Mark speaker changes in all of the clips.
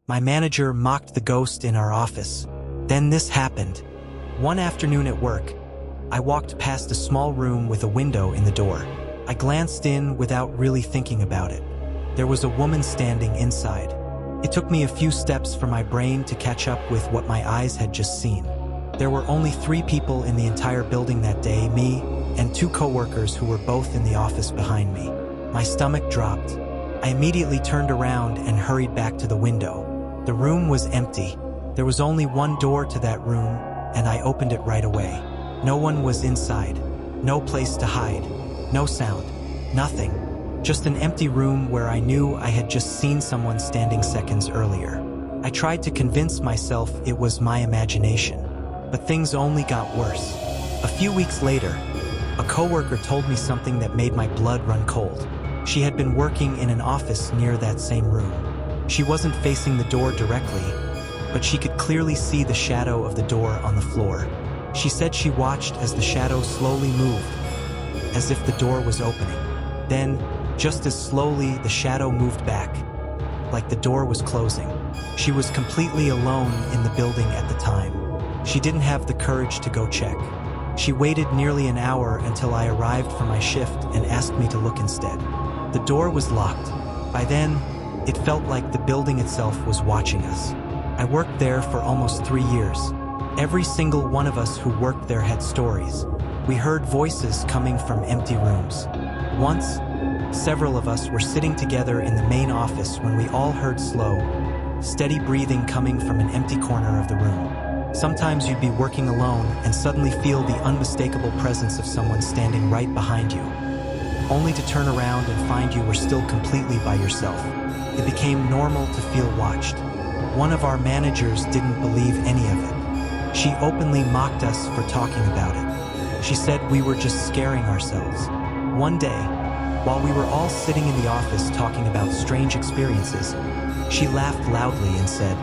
Speaker 1: My manager mocked the ghost in our office. Then this happened. One afternoon at work, I walked past a small room with a window in the door. I glanced in without really thinking about it. There was a woman standing inside. It took me a few steps for my brain to catch up with what my eyes had just seen. There were only 3 people in the entire building that day, me and 2 coworkers who were both in the office behind me. My stomach dropped. I immediately turned around and hurried back to the window. The room was empty. There was only one door to that room, and I opened it right away. No one was inside. No place to hide. No sound. Nothing. Just an empty room where I knew I had just seen someone standing seconds earlier. I tried to convince myself it was my imagination, but things only got worse. A few weeks later, a coworker told me something that made my blood run cold. She had been working in an office near that same room. She wasn't facing the door directly, but she could clearly see the shadow of the door on the floor. She said she watched as the shadow slowly moved, as if the door was opening. Then, just as slowly, the shadow moved back, like the door was closing. She was completely alone in the building at the time. She didn't have the courage to go check. She waited nearly an hour until I arrived for my shift and asked me to look instead. The door was locked. By then, it felt like the building itself was watching us. I worked there for almost 3 years. Every single one of us who worked there had stories. We heard voices coming from empty rooms. Once, several of us were sitting together in the main office when we all heard slow, steady breathing coming from an empty corner of the room. Sometimes you'd be working alone and suddenly feel the unmistakable presence of someone standing right behind you, only to turn around and find you were still completely by yourself. It became normal to feel watched. One of our managers didn't believe any of it. She openly mocked us for talking about it. She said we were just scaring ourselves. One day, while we were all sitting in the office talking about strange experiences, she laughed loudly and said,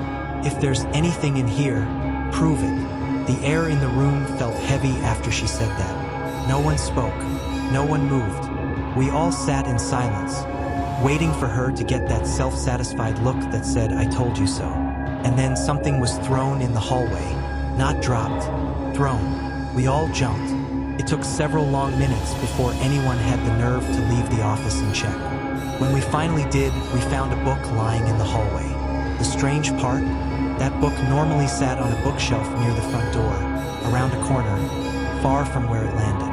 Speaker 1: "If there's anything in here, prove it." The air in the room felt heavy after she said that. No one spoke. No one moved. We all sat in silence, waiting for her to get that self-satisfied look that said, "I told you so." And then something was thrown in the hallway. Not dropped. Thrown. We all jumped. It took several long minutes before anyone had the nerve to leave the office and check. When we finally did, we found a book lying in the hallway. The strange part? That book normally sat on a bookshelf near the front door, around a corner, far from where it landed.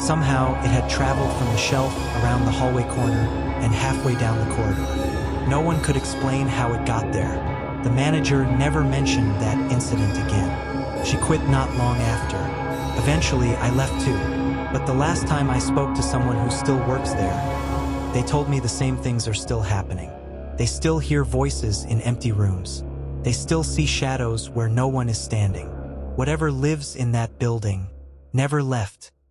Speaker 1: Somehow, it had traveled from the shelf around the hallway corner and halfway down the corridor. No one could explain how it got there. The manager never mentioned that incident again. She quit not long after. Eventually, I left too. But the last time I spoke to someone who still works there, they told me the same things are still happening. They still hear voices in empty rooms. They still see shadows where no one is standing. Whatever lives in that building never left.